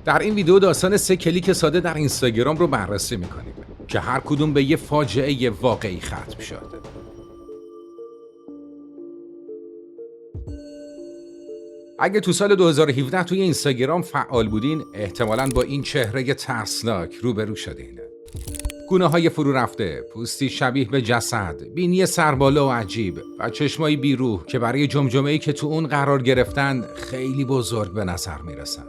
در این ویدیو داستان 3 کلیک ساده در اینستاگرام رو بررسی میکنیم که هر کدوم به یه فاجعه واقعی ختم شد. اگه تو سال 2017 توی اینستاگرام فعال بودین، احتمالاً با این چهره ترسناک روبرو شدین. گونه‌های فرو رفته، پوستی شبیه به جسد، بینی سربالا و عجیب و چشمایی بیروح که برای جمجمه‌ای که تو اون قرار گرفتن خیلی بزرگ به نظر میرسن.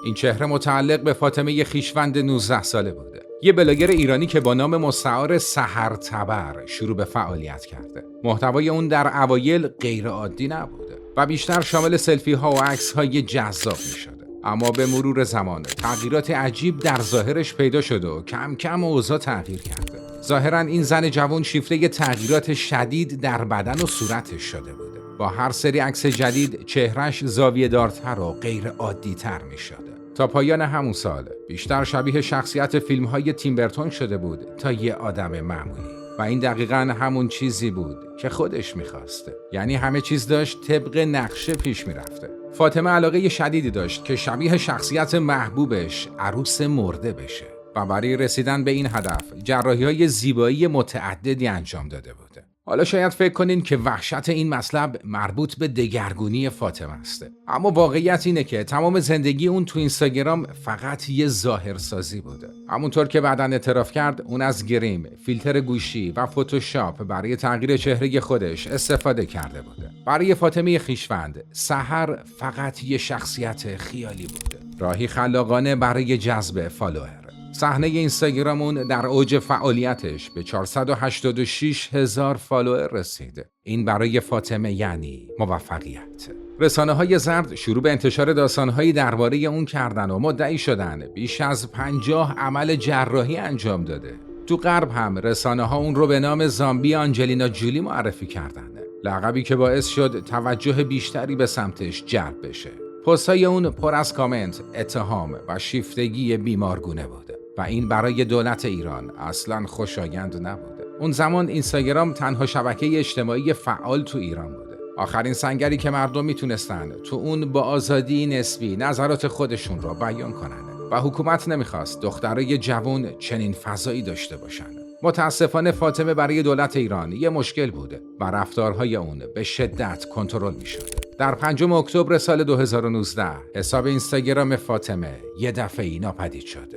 این چهره متعلق به فاطمه خویشوند 19 ساله بوده. یه بلاگر ایرانی که با نام مستعار سحر تبر شروع به فعالیت کرده. محتوای اون در اوایل غیر عادی نبوده و بیشتر شامل سلفی ها و عکس های جذاب می شده. اما به مرور زمان تغییرات عجیب در ظاهرش پیدا شده و کم کم اوضاع تغییر کرده. ظاهرا این زن جوان شیفته تغییرات شدید در بدن و صورتش شده بوده. با هر سری عکس جدید چهرهش زاویه دارتر و غیر عادی تر می شده. تا پایان همون سال بیشتر شبیه شخصیت فیلم‌های تیم برتون شده بود تا یه آدم معمولی. و این دقیقاً همون چیزی بود که خودش می‌خواسته. یعنی همه چیز داشت طبق نقشه پیش می‌رفته. فاطمه علاقه شدیدی داشت که شبیه شخصیت محبوبش عروس مرده بشه و برای رسیدن به این هدف جراحی‌های زیبایی متعددی انجام داده بوده. حالا شاید فکر کنین که وحشت این مطلب مربوط به دگرگونی فاطمه است. اما واقعیت اینه که تمام زندگی اون تو اینستاگرام فقط یه ظاهرسازی بوده. همونطور که بعداً اعتراف کرد، اون از گریم، فیلتر گوشی و فتوشاپ برای تغییر چهره خودش استفاده کرده بوده. برای فاطمه خویشوند، سحر فقط یه شخصیت خیالی بوده. راهی خلاقانه برای جذب فالوور. صحنه اینستاگرام اون در اوج فعالیتش به 486,000 فالوور رسید. این برای فاطمه یعنی موفقیت. رسانه‌های زرد شروع به انتشار داستان‌هایی درباره اون کردن و مدعی شدن بیش از 50 عمل جراحی انجام داده. تو غرب هم رسانه‌ها اون رو به نام زامبی آنجلینا جولی معرفی کردن. لقبی که باعث شد توجه بیشتری به سمتش جلب بشه. پست‌های اون پر از کامنت، اتهام و شیفتگی بیمارگونه بوده و این برای دولت ایران اصلاً خوشایند نبوده. اون زمان اینستاگرام تنها شبکه اجتماعی فعال تو ایران بوده. آخرین سنگری که مردم میتونستن تو اون با آزادی نسبی نظرات خودشون رو بیان کنن و حکومت نمیخواست دخترای جوان چنین فضایی داشته باشن. متاسفانه فاطمه برای دولت ایران یه مشکل بوده و رفتارهای اون به شدت کنترل میشد. در 5 اکتبر سال 2019 حساب اینستاگرام فاطمه یه دفعه‌ای ناپدید شد.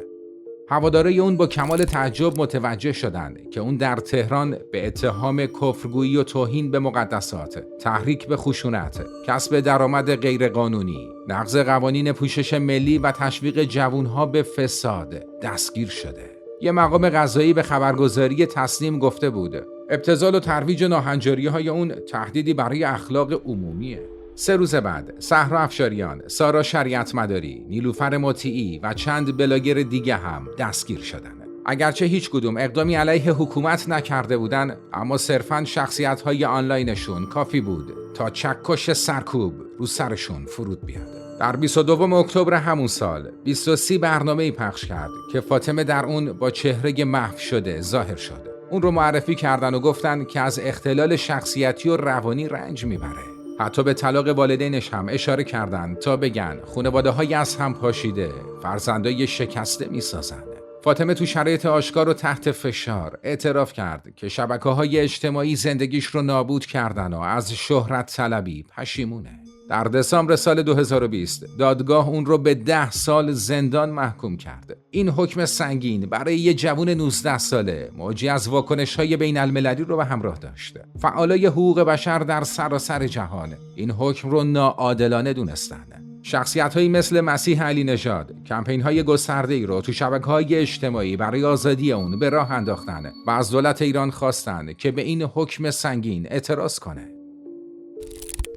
هوادارای اون با کمال تعجب متوجه شدند که اون در تهران به اتهام کفرگویی و توهین به مقدسات، تحریک به خشونت، کسب درآمد غیرقانونی، نقض قوانین پوشش ملی و تشویق جوانها به فساد دستگیر شده. یه مقام قضایی به خبرگزاری تسنیم گفته بود ابتذال و ترویج ناهنجاری‌های اون تهدیدی برای اخلاق عمومیه. 3 روز بعد صحرا افشاریان، سارا شریعت مداری، نیلوفر مطیعی و چند بلاگر دیگه هم دستگیر شدند. اگرچه هیچ کدوم اقدامی علیه حکومت نکرده بودن، اما صرفاً شخصیت‌های آنلاینشون کافی بود تا چکش سرکوب رو سرشون فرود بیاد. در 22 اکتبر همون سال 23 برنامه‌ای پخش کرد که فاطمه در اون با چهره محو شده ظاهر شده. اون رو معرفی کردن و گفتن که از اختلال شخصیتی و روانی رنج میبره. حتی به طلاق والدینش هم اشاره کردند تا بگن خانواده‌های از هم پاشیده فرزندای شکسته میسازن. فاطمه تو شرایط آشکار و تحت فشار اعتراف کرد که شبکه‌های اجتماعی زندگیش رو نابود کردن و از شهرت طلبی پشیمونه. در دسامبر سال 2020 دادگاه اون رو به 10 سال زندان محکوم کرد. این حکم سنگین برای یه جوون 19 ساله موجی از واکنش‌های بین‌المللی رو به همراه داشته. فعالای حقوق بشر در سراسر جهان این حکم رو ناعادلانه دونستن. شخصیت‌هایی مثل مسیح علی نژاد کمپین‌های گسترده‌ای رو تو شبکه‌های اجتماعی برای آزادی اون به راه انداختن و از دولت ایران خواستن که به این حکم سنگین اعتراض کنه.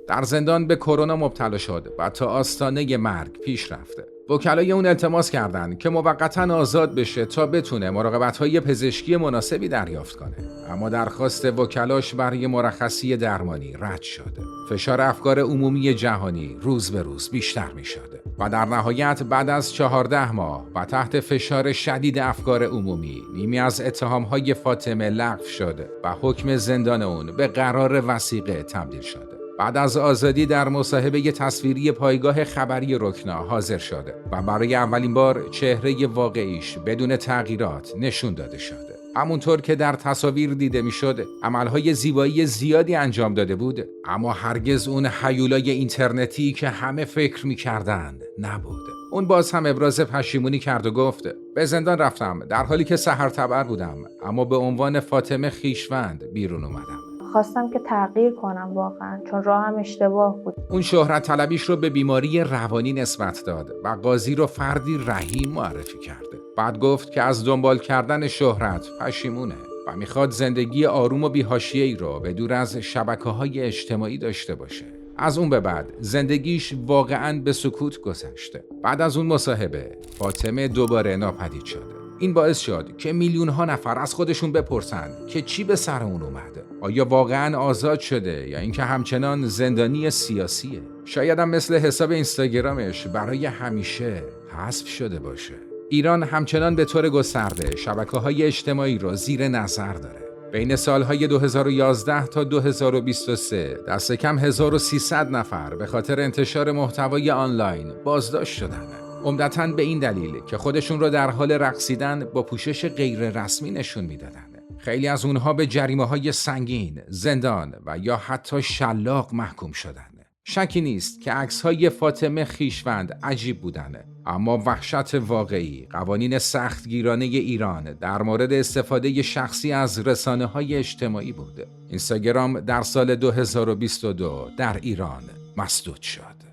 در زندان به کرونا مبتلا شد و تا آستانه مرگ پیش رفته. وکلای اون التماس کردند که موقتاً آزاد بشه تا بتونه مراقبت‌های پزشکی مناسبی دریافت کنه. اما درخواست وکلاش برای مرخصی درمانی رد شد. فشار افکار عمومی جهانی روز به روز بیشتر می‌شد و در نهایت بعد از 14 ماه و تحت فشار شدید افکار عمومی نیمی از اتهام‌های فاطمه لغو شد و حکم زندان اون به قرار وثیقه تبدیل شد. بعد از آزادی در مصاحبه تصویری پایگاه خبری رکنا حاضر شده و برای اولین بار چهره واقعیش بدون تغییرات نشون داده شده. همونطور که در تصاویر دیده میشد، عملهای زیبایی زیادی انجام داده بود، اما هرگز اون هیولای اینترنتی که همه فکر میکردن نبود. اون باز هم ابراز پشیمونی کرد و گفت: به زندان رفتم در حالی که سحرتبر بودم، اما به عنوان فاطمه خویشوند بیرون اومدم. خواستم که تغییر کنم واقعا، چون راهم اشتباه بود. اون شهرت طلبیش رو به بیماری روانی نسبت داد و قاضی رو فردی رحیم معرفی کرده. بعد گفت که از دنبال کردن شهرت پشیمونه و میخواد زندگی آروم و بی‌حاشیه‌ای رو به دور از شبکه‌های اجتماعی داشته باشه. از اون به بعد زندگیش واقعاً به سکوت گذشته. بعد از اون مصاحبه فاطمه دوباره ناپدید شده. این باعث شد که میلیون‌ها نفر از خودشون بپرسن که چی به سر اون اومده. آیا واقعاً آزاد شده یا اینکه همچنان زندانی سیاسیه؟ شاید هم مثل حساب اینستاگرامش برای همیشه حذف شده باشه. ایران همچنان به طور گسترده شبکه‌های اجتماعی رو زیر نظر داره. بین سالهای 2011 تا 2023 دست کم 1300 نفر به خاطر انتشار محتوای آنلاین بازداشت شدند. عمدتاً به این دلیل که خودشون رو در حال رقصیدن با پوشش غیر رسمی نشون میدادن. خیلی از اونها به جریمه‌های سنگین، زندان و یا حتی شلاق محکوم شدند. شکی نیست که عکس‌های فاطمه خویشوند عجیب بودند، اما وحشت واقعی قوانین سختگیرانه ایران در مورد استفاده شخصی از رسانه‌های اجتماعی بود. اینستاگرام در سال 2022 در ایران مسدود شد.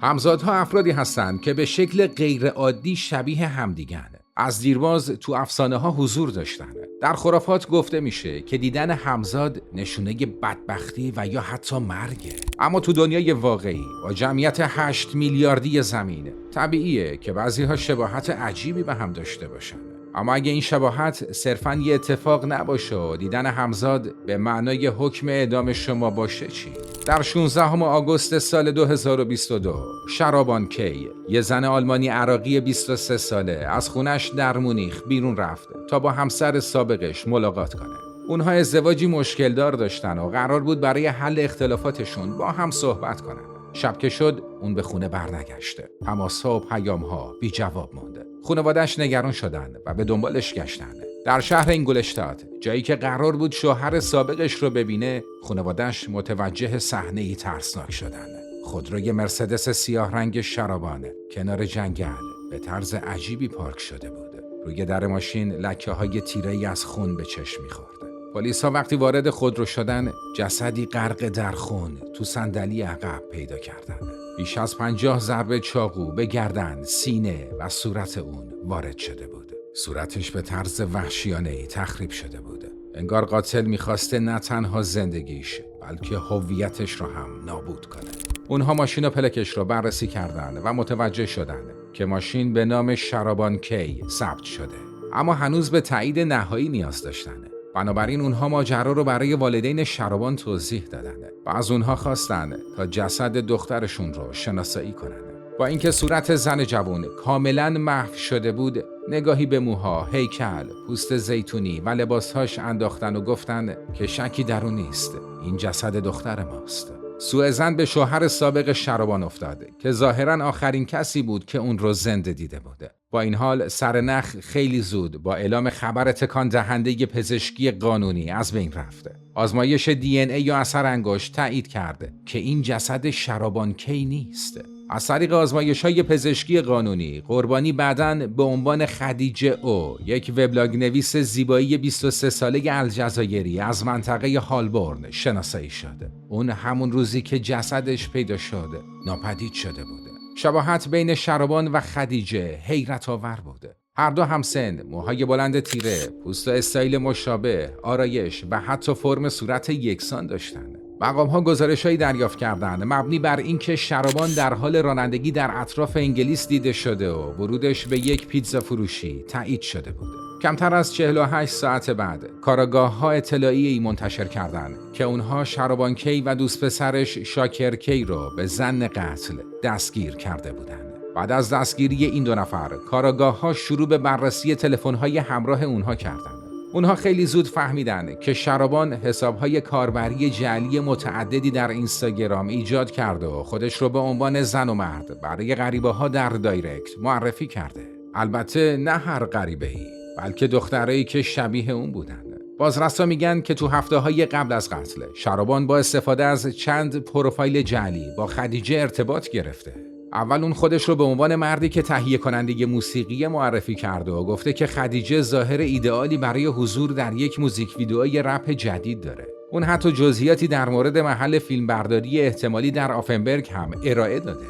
همزادها افرادی هستند که به شکل غیرعادی شبیه همدیگن. از دیرباز تو افسانه ها حضور داشتن. در خرافات گفته میشه که دیدن همزاد نشونه بدبختی و یا حتی مرگه. اما تو دنیای واقعی با جمعیت 8 میلیاردی زمین طبیعیه که بعضی‌ها شباهت عجیبی به هم داشته باشن. اما اگه این شباهت صرفاً یه اتفاق نباشه و دیدن همزاد به معنای حکم اعدام شما باشه چی؟ در 16 آگوست سال 2022 شرابان کی، یه زن آلمانی عراقی 23 ساله، از خونش در مونیخ بیرون رفت تا با همسر سابقش ملاقات کنه. اونها ازدواجی مشکل دار داشتن و قرار بود برای حل اختلافاتشون با هم صحبت کنن. شب که شد اون به خونه برنگشته. تماس‌ها و پیام‌ها بی جواب مونده. خانواده‌اش نگران شدن و به دنبالش گشتن. در شهر اینگولشتات، جایی که قرار بود شوهر سابقش رو ببینه، خانواده‌اش متوجه صحنه‌ای ترسناک شدن. خودروی مرسدس سیاه رنگ شرابان کنار جنگل به طرز عجیبی پارک شده بود. روی در ماشین لکه‌های تیره‌ای از خون به چشم می‌خورد. پلیس‌ها وقتی وارد خودرو شدن، جسدی غرق در خون تو صندلی عقب پیدا کردند. بیش از 50 ضربه چاقو به گردن، سینه و صورت اون وارد شده بود. صورتش به طرز وحشیانه‌ای تخریب شده بود. انگار قاتل می‌خواسته نه تنها زندگیش، بلکه هویتش رو هم نابود کنه. اونها ماشین و پلکش رو بررسی کردند و متوجه شدند که ماشین به نام شرابان کی ثبت شده، اما هنوز به تایید نهایی نیاز داشتند. بنابراین اونها ماجرا رو برای والدین شرابان توضیح دادند و از اونها خواستند تا جسد دخترشون رو شناسایی کنند. با اینکه صورت زن جوان کاملا محو شده بود، نگاهی به موها، هیکل، پوست زیتونی و لباسهاش انداختن و گفتند که شکی در اون نیست، این جسد دختر ماست. سوءظن به شوهر سابق شرابان افتاد که ظاهراً آخرین کسی بود که اون رو زنده دیده بود. با این حال سرنخ خیلی زود با اعلام خبر تکان دهنده پزشکی قانونی از بین رفته. آزمایش دی ان ای یا اثر انگشت تایید کرده که این جسد شرابان کی نیست. از طریق آزمایش‌های پزشکی قانونی، قربانی بعداً به عنوان خدیجه او، یک وبلاگ نویس زیبایی 23 ساله الجزایری از منطقه هالبورن شناسایی شد. اون همون روزی که جسدش پیدا شد، ناپدید شده بود. شباهت بین شرابان و خدیجه حیرت آور بوده. هر دو همسن، موهای بلند تیره، پوست و استایل مشابه، آرایش و حتی فرم صورت یکسان داشتند. مقام‌ها گزارش‌هایی دریافت کردند مبنی بر اینکه شرابان در حال رانندگی در اطراف انگلیس دیده شده و ورودش به یک پیتزا فروشی تایید شده بود. کمتر از 48 ساعت بعد کاراگاه‌ها اطلاعیه‌ای منتشر کردند که اونها شرابان کی و دوست پسرش شاکر کی رو به ظن قتل دستگیر کرده بودند. بعد از دستگیری این دو نفر، کاراگاه‌ها شروع به بررسی تلفن‌های همراه اونها کردند. اونها خیلی زود فهمیدن که شرابان حسابهای کاربری جعلی متعددی در اینستاگرام ایجاد کرده و خودش رو به عنوان زن و مرد برای غریبه‌ها در دایرکت معرفی کرده. البته نه هر غریبه‌ای، بلکه دخترایی که شبیه اون بودن. بازرسا میگن که تو هفته‌های قبل از قتل شرابان با استفاده از چند پروفایل جعلی با خدیجه ارتباط گرفته. اول اون خودش رو به عنوان مردی که تهیه کننده موسیقی معرفی کرده و گفته که خدیجه ظاهر ایدئالی برای حضور در یک موزیک ویدئوی رپ جدید داره. اون حتی جزئیاتی در مورد محل فیلمبرداری احتمالی در آفنبرگ هم ارائه داده.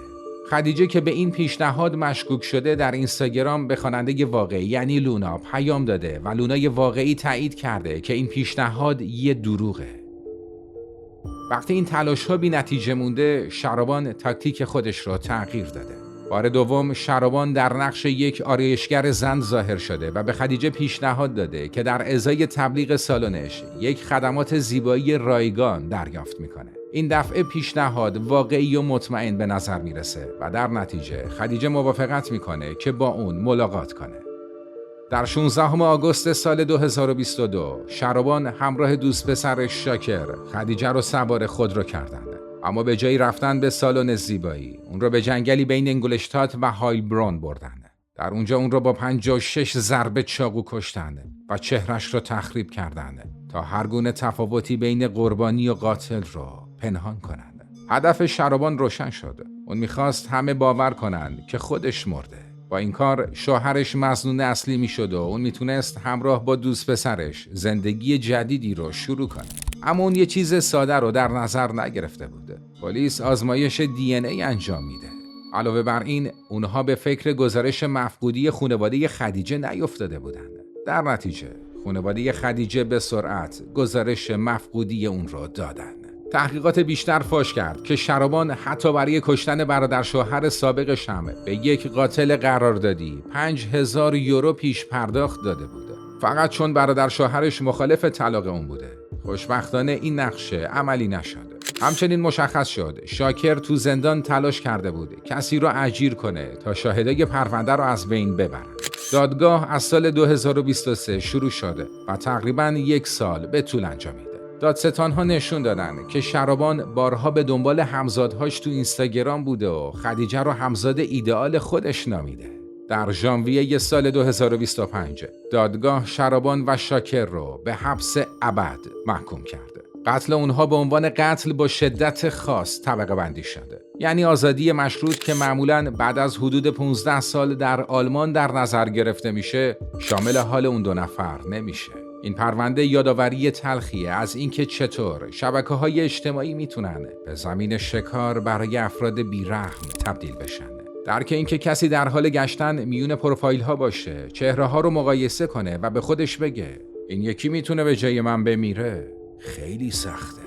خدیجه که به این پیشنهاد مشکوک شده در اینستاگرام به خواننده واقعی یعنی لونا پیام داده و لونای واقعی تایید کرده که این پیشنهاد یه دروغه. وقتی این تلاش‌ها بی نتیجه مونده، شرابان تاکتیک خودش رو تغییر داده. بار دوم شرابان در نقش یک آرایشگر زن ظاهر شده و به خدیجه پیشنهاد داده که در ازای تبلیغ سالنش یک خدمات زیبایی رایگان دریافت میکنه. این دفعه پیشنهاد واقعی و مطمئن به نظر میرسه و در نتیجه خدیجه موافقت میکنه که با اون ملاقات کنه. در 16 آگوست سال 2022 شرابان همراه دوست پسرش شاکر خدیجه رو سوار خودرو کردند. اما به جای رفتن به سالن زیبایی اون رو به جنگلی بین انگلشتات و هایلبرون بردن. در اونجا اون رو با 56 ضربه چاقو کشتن و چهرش رو تخریب کردن تا هر گونه تفاوتی بین قربانی و قاتل رو پنهان کنند. هدف شرابان روشن شد. اون میخواست همه باور کنند که خودش مرده. با این کار شوهرش مظنون اصلی میشد و اون میتونست همراه با دوست پسرش زندگی جدیدی رو شروع کنه. اما اون یه چیز ساده رو در نظر نگرفته بود. پلیس آزمایش DNA انجام میده. علاوه بر این اونها به فکر گزارش مفقودی خانواده خدیجه نیفتاده بودند. در نتیجه خانواده خدیجه به سرعت گزارش مفقودی اون رو دادن. تحقیقات بیشتر فاش کرد که شرابان حتی برای کشتن برادر شوهر سابقش هم به یک قاتل قراردادی 5000 یورو پیش پرداخت داده بوده. فقط چون برادر شوهرش مخالف طلاق اون بوده. خوشبختانه این نقشه عملی نشد. همچنین مشخص شد شاکر تو زندان تلاش کرده بود کسی رو اجیر کنه تا شاهدای پرونده رو از بین ببرن. دادگاه از سال 2023 شروع شده و تقریباً 1 سال به طول انجامید. دادستان‌ها نشون دادن که شرابان بارها به دنبال همزادهاش تو اینستاگرام بوده و خدیجه رو همزاد ایدئال خودش نامیده. در ژانویه سال 2025 دادگاه شرابان و شاکر رو به حبس ابد محکوم کرده. قتل اونها به عنوان قتل با شدت خاص طبقه بندی شده. یعنی آزادی مشروط که معمولاً بعد از حدود 15 سال در آلمان در نظر گرفته میشه، شامل حال اون 2 نفر نمیشه. این پرونده یادآوری تلخیه از اینکه چطور شبکه‌های اجتماعی میتونن به زمین شکار برای افراد بیرحم تبدیل بشن. درک اینکه کسی در حال گشتن میون پروفایل ها باشه، چهره ها رو مقایسه کنه و به خودش بگه این یکی میتونه به جای من بمیره، خیلی سخته.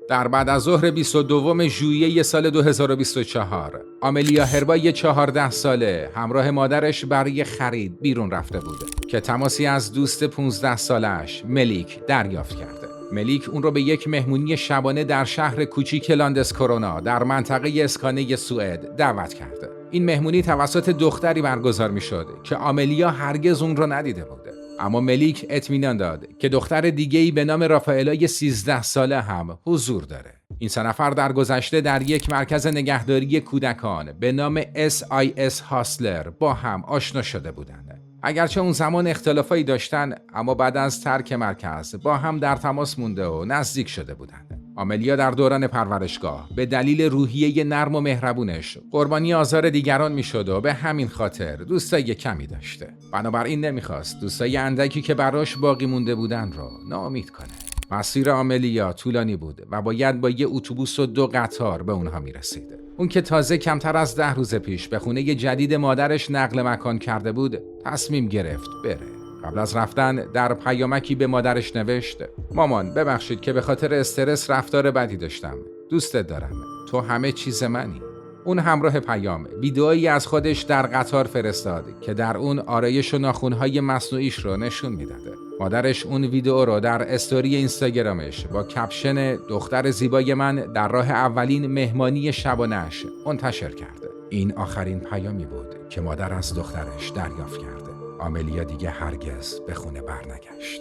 در بعد از ظهر 22 ژوئیه سال 2024 آملیا هربای 14 ساله همراه مادرش برای خرید بیرون رفته بود که تماسی از دوست 15 سالش ملیک دریافت کرده. ملیک اون رو به یک مهمونی شبانه در شهر کوچیک لاندسکرونا در منطقه اسکانه سوئد دعوت کرده. این مهمونی توسط دختری برگزار می شد که آملیا هرگز اون رو ندیده بوده. اما ملیک اطمینان داد که دختر دیگه‌ای به نام رافائلا 13 ساله هم حضور داره. این 3 نفر در گذشته در یک مرکز نگهداری کودکان به نام SIS هاسلر با هم آشنا شده بودند. اگرچه اون زمان اختلافایی داشتن، اما بعد از ترک مرکز با هم در تماس مونده و نزدیک شده بودند. آملیا در دوران پرورشگاه به دلیل روحیه نرم و مهربونش قربانی آزار دیگران میشد و به همین خاطر دوستای کمی داشته. بنابراین نمیخواست دوستای اندکی که براش باقی مونده بودن رو ناامید کنه. مسیر آملیا طولانی بود و باید با یه اتوبوس و 2 قطار به اونها میرسید. اون که تازه کمتر از 10 روز پیش به خونه جدید مادرش نقل مکان کرده بود، تصمیم گرفت بره. قبل از رفتن در پیامکی به مادرش نوشت: مامان ببخشید که به خاطر استرس رفتار بدی داشتم. دوستت دارم. تو همه چیز منی. اون همراه پیام ویدئویی از خودش در قطار فرستاد که در اون آرایش و ناخن‌های مصنوعیش رو نشون میداد. مادرش اون ویدئو رو در استوری اینستاگرامش با کپشن دختر زیبای من در راه اولین مهمانی شبانه‌اش منتشر کرده. این آخرین پیامی بود که مادر از دخترش دریافت کرده. آملیا دیگه هرگز به خونه برنگشت.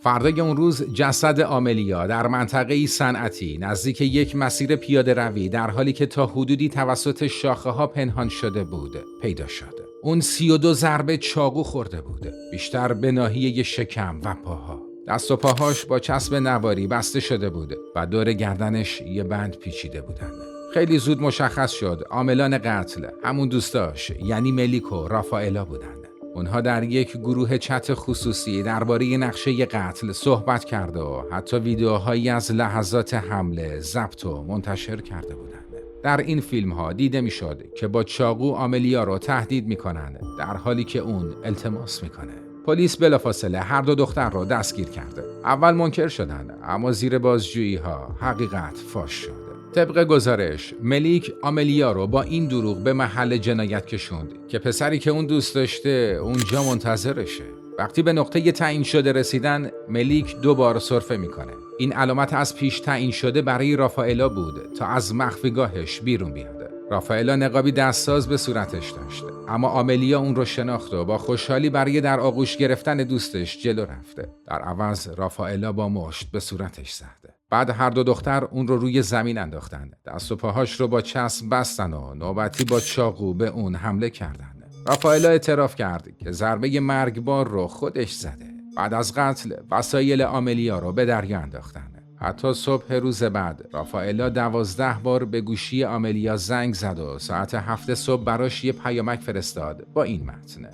فردای اون روز جسد آملیا در منطقه‌ای صنعتی نزدیک یک مسیر پیاده روی در حالی که تا حدودی توسط شاخه‌ها پنهان شده بود پیدا شد. اون 32 ضربه چاقو خورده بود، بیشتر به ناحیه شکم و پاها. دست و پاهاش با چسب نواری بسته شده بود و دور گردنش یه بند پیچیده بودن. خیلی زود مشخص شد عاملان قتل همون دوستاش، یعنی ملیک و رافائلا بودن. اونها در یک گروه چت خصوصی درباره نقشه قتل صحبت کرده و حتی ویدیوهایی از لحظات حمله ضبط و منتشر کرده بودند. در این فیلم ها دیده می شد که با چاقو آملیا رو تهدید می کنند در حالی که اون التماس می کنه. پلیس بلافاصله هر دو دختر رو دستگیر کرده. اول منکر شدند، اما زیر بازجویی ها حقیقت فاش شد. طبق گزارش ملیک آملیا رو با این دروغ به محل جنایت کشوند که پسری که اون دوست داشته اونجا منتظرشه. وقتی به نقطه تعیین شده رسیدن، ملیک 2 بار سرفه میکنه. این علامت از پیش تعیین شده برای رافائلا بود تا از مخفیگاهش بیرون بیاد. رافائلا نقابی دستساز به صورتش داشته، اما آملیا اون رو شناخت و با خوشحالی برای در آغوش گرفتن دوستش جلو رفته. در عوض رافائلا با مشت به صورتش زده. بعد هر دو دختر اون رو روی زمین انداختن. دست و پاهاش رو با چسب بستن و نوبتی با چاقو به اون حمله کردن. رافائلا اعتراف کرد که ضربه مرگبار رو خودش زده. بعد از قتل وسایل آملیا رو به دریا انداختن. حتی صبح روز بعد رافائلا 12 بار به گوشی آملیا زنگ زد و ساعت 7 صبح براش یه پیامک فرستاد با این متن: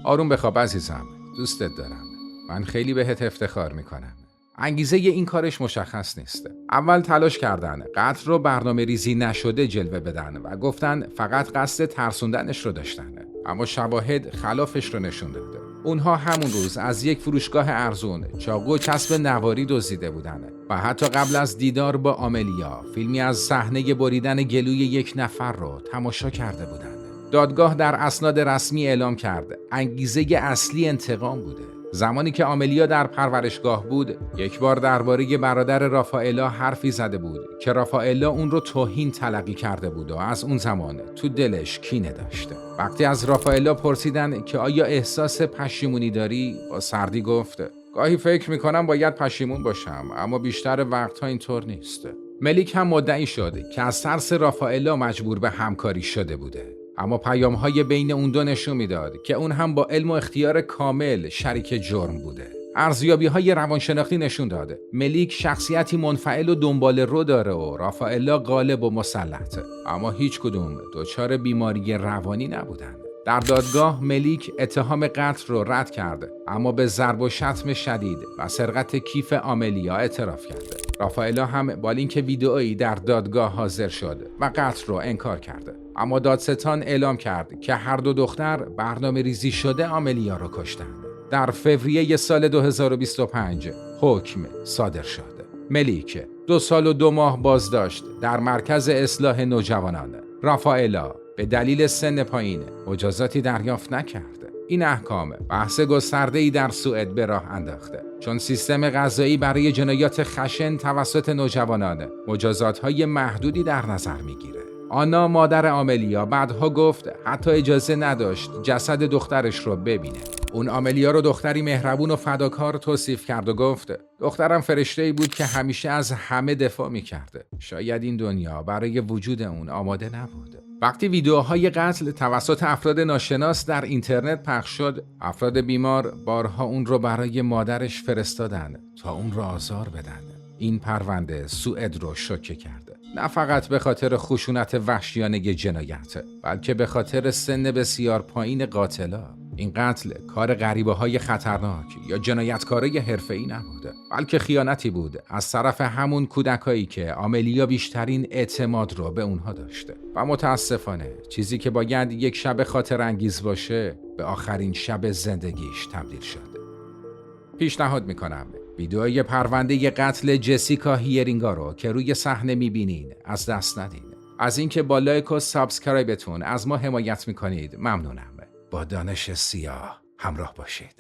آروم بخواب عزیزم، دوستت دارم. من خیلی بهت افتخار میکنم. انگیزه این کارش مشخص نیست. اول تلاش کردن قتل رو برنامه ریزی نشده جلوه بدن و گفتن فقط قصد ترسوندنش رو داشتن، اما شواهد خلافش رو نشون داده. اونها همون روز از یک فروشگاه ارزون چاقو و چسب نواری دزدیده بودن و حتی قبل از دیدار با آملیا فیلمی از صحنه بریدن گلوی یک نفر رو تماشا کرده بودن. دادگاه در اسناد رسمی اعلام کرد انگیزه اصلی انتقام بوده. زمانی که آملیا در پرورشگاه بود، یک بار درباره برادر رافائلا حرفی زده بود که رافائلا اون رو توهین تلقی کرده بود و از اون زمان تو دلش کینه داشته. وقتی از رافائلا پرسیدن که آیا احساس پشیمونی داری، با سردی گفت گاهی فکر میکنم باید پشیمون باشم، اما بیشتر وقتها اینطور نیست. ملیک هم مدعی شد که از ترس رافائلا مجبور به همکاری شده بوده، اما پیام‌های بین اون دو نشون میداد که اون هم با علم و اختیار کامل شریک جرم بوده. ارزیابی‌های روانشناختی نشون داده ملیک شخصیتی منفعل و دنبال رو داره و رافائلا غالب و مسلط، اما هیچ کدوم دچار بیماری روانی نبودن. در دادگاه ملیک اتهام قتل رو رد کرده، اما به ضرب و شتم شدید و سرقت کیف آملیا اعتراف کرده. رافائلا هم با لینک ویدئویی در دادگاه حاضر شد و قتل رو انکار کرده، اما دادستان اعلام کرد که هر دو دختر برنامه ریزی شده آملیا رو کشتند. در فوریه سال 2025 حکم صادر شد. ملیک 2 سال و 2 ماه بازداشت در مرکز اصلاح نوجوانان. رافائلا به دلیل سن پایین مجازاتی دریافت نکرد. این احکام بحث گسترده‌ای در سوئد به راه انداخته، چون سیستم قضایی برای جنایات خشن توسط نوجوانان مجازات‌های محدودی در نظر می‌گیره. آنا مادر آملیا بعدها گفت حتی اجازه نداشت جسد دخترش رو ببینه. اون آملیا رو دختری مهربون و فداکار توصیف کرد و گفت دخترم فرشته‌ای بود که همیشه از همه دفاع می‌کرد. شاید این دنیا برای وجود اون آماده نبود. وقتی ویدیوهای قتل توسط افراد ناشناس در اینترنت پخش شد، افراد بیمار بارها اون رو برای مادرش فرستادن تا اون رو آزار بدن. این پرونده سوئد رو شوکه کرده، نه فقط به خاطر خشونت وحشیانه جنایت، بلکه به خاطر سن بسیار پایین قاتلا. این قتل کار غریبه‌های خطرناک یا جنایتکارای حرفه‌ای نبوده، بلکه خیانتی بود از طرف همون کودکایی که آملیا بیشترین اعتماد رو به اونها داشته و متاسفانه چیزی که باید یک شب خاطر انگیز باشه به آخرین شب زندگیش تبدیل شده. پیشنهاد میکنم ویدئوی پرونده قتل جسیکا هیرینگا رو که روی صحنه میبینین از دست ندین. از اینکه با لایک و سابسکرایبتون از ما حمایت میکنید ممنونم. با دانش سیاه همراه باشید.